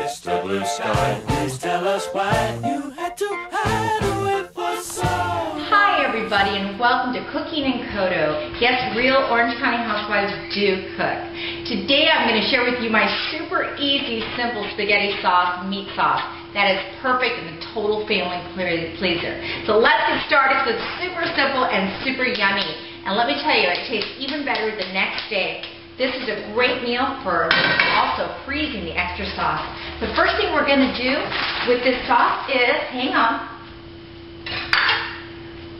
Mr. Blue Sky, please tell us why you had to hide away for so long. Hi everybody, and welcome to Cooking in Coto. Yes, real Orange County housewives do cook. Today I'm going to share with you my super easy, simple spaghetti sauce, meat sauce. That is perfect and a total family pleaser. So let's get started. It's super simple and super yummy. And let me tell you, it tastes even better the next day. This is a great meal for also freezing the extra sauce. The first thing we're going to do with this sauce is, hang on,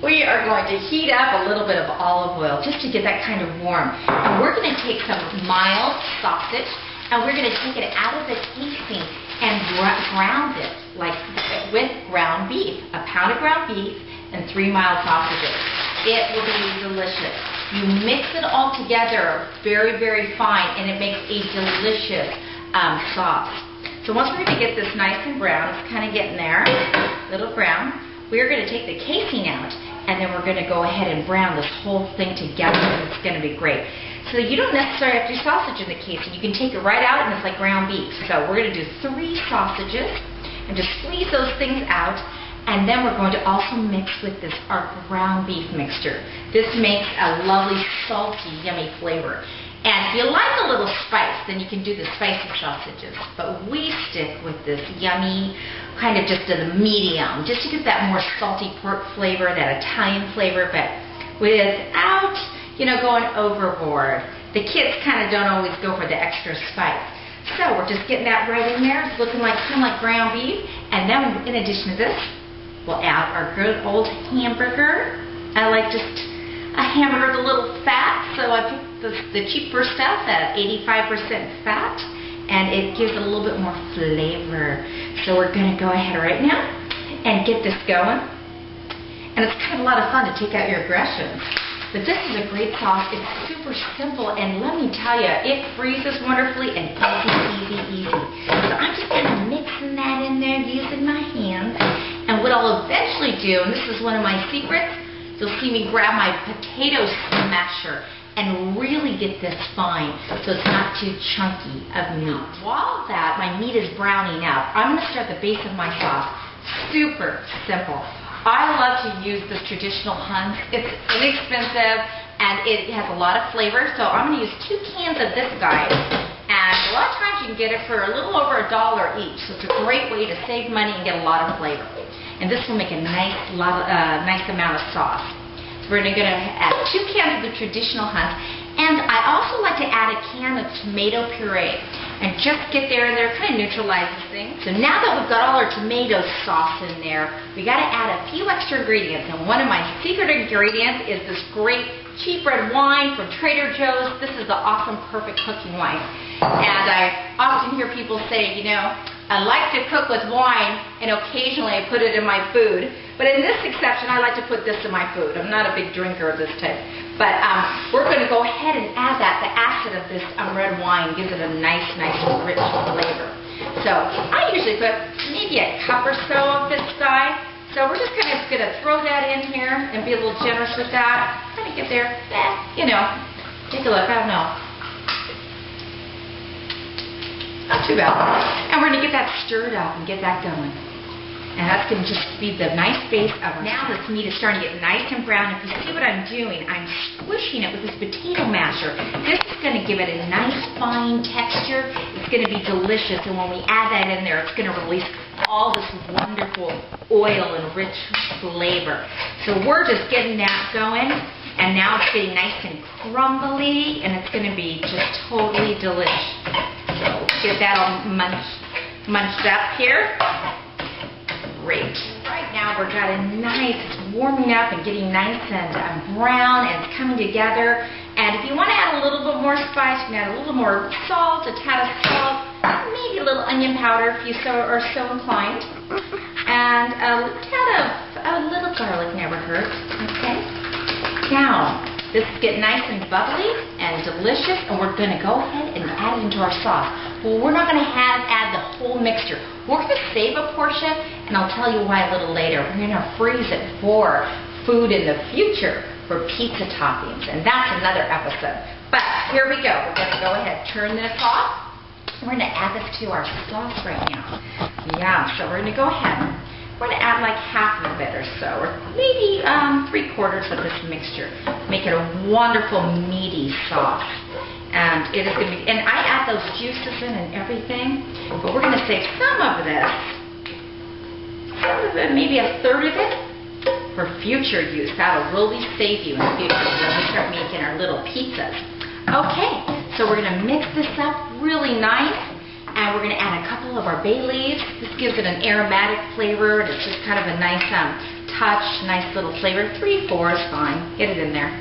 we are going to heat up a little bit of olive oil just to get that kind of warm. And we're going to take some mild sausage and we're going to take it out of the casing and ground it like with ground beef. A pound of ground beef and 3 mild sausages. It will be delicious. You mix it all together very, very fine, and it makes a delicious sauce. So once we're going to get this nice and brown, it's kind of getting there, a little brown, we're going to take the casing out, and then we're going to go ahead and brown this whole thing together, and it's going to be great. So you don't necessarily have to do sausage in the casing. You can take it right out, and it's like ground beef. So we're going to do 3 sausages, and just squeeze those things out. And then we're going to also mix with this our ground beef mixture. This makes a lovely, salty, yummy flavor. And if you like a little spice, then you can do the spicy sausages. But we stick with this yummy, kind of just a medium, just to get that more salty pork flavor, that Italian flavor, but without, going overboard. The kids kind of don't always go for the extra spice. So we're just getting that right in there. It's looking like kind of like ground beef. And then in addition to this, we'll add our good old hamburger. I like just a hamburger with a little fat, so I picked the cheaper stuff at 85% fat, and it gives it a little bit more flavor. So we're going to go ahead right now and get this going. And it's kind of a lot of fun to take out your aggressions. But this is a great sauce. It's super simple, and let me tell you, it freezes wonderfully and easy. So I'm just kind of mixing that in there using my hands. And what I'll eventually do, and this is one of my secrets, you'll see me grab my potato smasher and really get this fine so it's not too chunky of meat. While my meat is browning up, I'm going to start the base of my sauce. Super simple. I love to use this traditional Hunt's. It's inexpensive and it has a lot of flavor, so I'm going to use 2 cans of this guy. And a lot of times you can get it for a little over $1 each, so it's a great way to save money and get a lot of flavor. And this will make a nice amount of sauce. So we're going to add 2 cans of the traditional Hunt's. And I also like to add a can of tomato puree. And just get there and there, kind of neutralizes things. So now that we've got all our tomato sauce in there, we got to add a few extra ingredients. And one of my secret ingredients is this great cheap red wine from Trader Joe's. This is the awesome, perfect cooking wine. And I often hear people say, I like to cook with wine, and occasionally I put it in my food. But in this exception, I like to put this in my food. I'm not a big drinker of this type. But we're going to go ahead and add that. The acid of this red wine gives it a nice, rich flavor. So I usually put maybe a cup or so of this guy. So we're just kind of going to throw that in here and be a little generous with that. Kind of get there, take a look, I don't know. Not too bad. And we're going to get that stirred up and get that going. And that's going to just be the nice base of our Now this meat is starting to get nice and brown. If you see what I'm doing, I'm squishing it with this potato masher. This is going to give it a nice fine texture. It's going to be delicious. And when we add that in there, it's going to release all this wonderful oil and rich flavor. So we're just getting that going. And now it's getting nice and crumbly. And it's going to be just totally delicious. So get that all munched up here. Great. Right now we're got a nice, it's warming up and getting nice and brown and it's coming together. And if you want to add a little bit more spice, you can add a little more salt, a tad of salt, maybe a little onion powder if you are so inclined. And a tad of a little garlic never hurts. Okay. Now, this is getting nice and bubbly and delicious, and we're going to go ahead and add it into our sauce. Well, we're not going to add the whole mixture. We're going to save a portion, and I'll tell you why a little later. We're going to freeze it for food in the future for pizza toppings, and that's another episode. But here we go. We're going to go ahead and turn this off. we're going to add this to our sauce right now. Yeah, so we're going to go ahead. We're going to add like half of it or so, or maybe 3/4 of this mixture. Make it a wonderful meaty sauce. And it is going to be, and I add those juices in and everything, but we're going to save some of it, maybe 1/3 of it, for future use. That'll really save you in the future when we start making our little pizzas. Okay, so we're going to mix this up really nice, and we're going to add a couple of our bay leaves. This gives it an aromatic flavor, and it's just kind of a nice touch, nice little flavor. 3/4 is fine. Get it in there.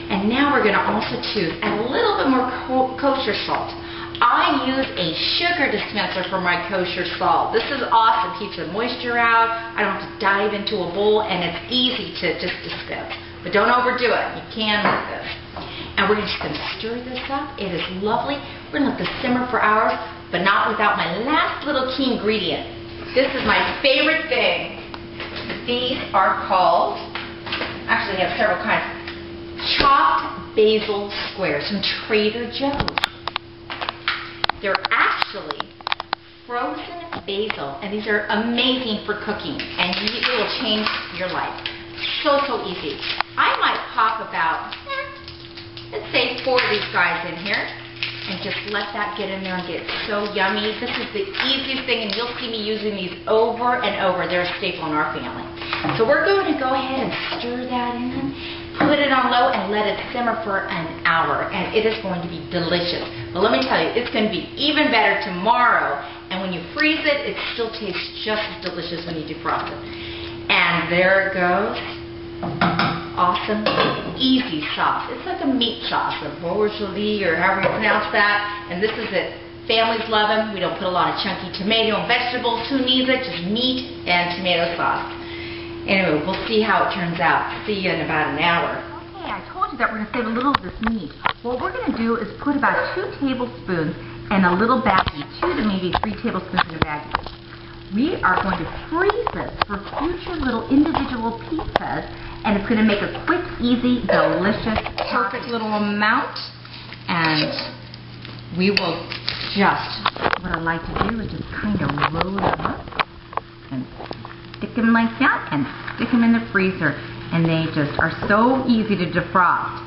And now we're going to also add a little bit more kosher salt. I use a sugar dispenser for my kosher salt. This is awesome. Keeps the moisture out. I don't have to dive into a bowl, and it's easy to just dispense. But don't overdo it. You can with this. And we're just going to stir this up. It is lovely. We're going to let this simmer for hours, but not without my last little key ingredient. This is my favorite thing. These are called, actually they have several kinds, chopped basil squares from Trader Joe's. They're actually frozen basil, and these are amazing for cooking, and it will change your life. So easy. I might pop about, let's say 4 of these guys in here, and just let that get in there and get so yummy. This is the easiest thing, and you'll see me using these over and over. They're a staple in our family. So we're going to go ahead and stir that in, put it on low, and let it simmer for an hour, and it is going to be delicious. But let me tell you, it's going to be even better tomorrow, and when you freeze it, it still tastes just as delicious when you defrost it. And there it goes. Awesome, easy sauce. It's like a meat sauce, a bourgeois, or however you pronounce that. And this is it. Families love them. We don't put a lot of chunky tomato and vegetables. Who needs it? Just meat and tomato sauce. Anyway, we'll see how it turns out. See you in about an hour. Okay, I told you that we're going to save a little of this meat. What we're going to do is put about 2 tablespoons in a little baggie, 2 to maybe 3 tablespoons in a baggie. We are going to freeze this for future little individual pizzas, and it's going to make a quick, easy, delicious, perfect little amount. And we will just, what I like to do is just kind of roll them up and stick them like that and stick them in the freezer. And they just are so easy to defrost.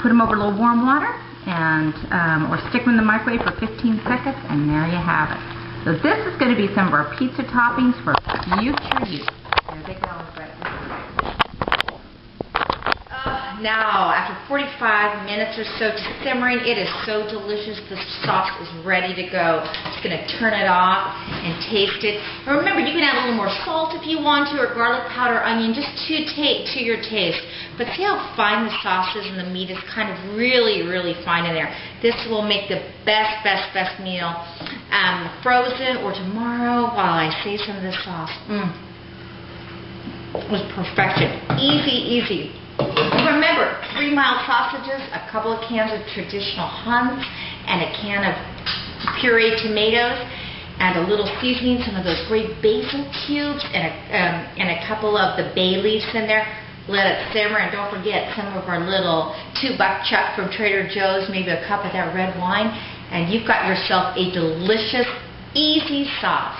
Put them over a little warm water, and or stick them in the microwave for 15 seconds, and there you have it. So this is going to be some of our pizza toppings for future use. There they go. Now, after 45 minutes or so simmering, it is so delicious. The sauce is ready to go. Just going to turn it off and taste it. And remember, you can add a little more salt if you want to, or garlic powder, onion, just to your taste. But see how fine the sauce is, and the meat is kind of really, really fine in there. This will make the best meal. Frozen or tomorrow while I save some of this sauce. It was perfection. Easy. Remember, 3 mild sausages, a couple of cans of traditional Huns, and a can of pureed tomatoes, and a little seasoning, some of those great basil cubes, and a couple of the bay leaves in there. Let it simmer, and don't forget some of our little 2-buck chuck from Trader Joe's, maybe a cup of that red wine, and you've got yourself a delicious, easy sauce.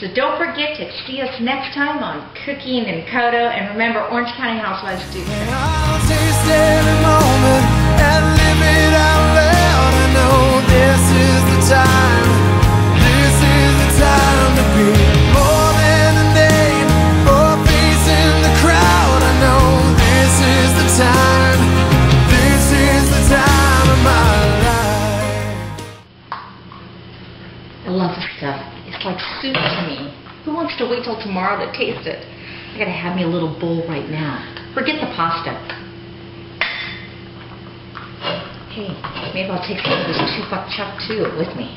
So don't forget to see us next time on Cooking in Coto, and remember, Orange County Housewives do. I'll taste every moment and live it out loud. I know this is the time. This is the time to be more than a name or a face in the crowd. I know this is the time. This is the time of my life. I love this stuff. It's like soup to me. Who wants to wait till tomorrow to taste it? I gotta have me a little bowl right now. Forget the pasta. Hey, maybe I'll take some of this 2-buck chuck too with me.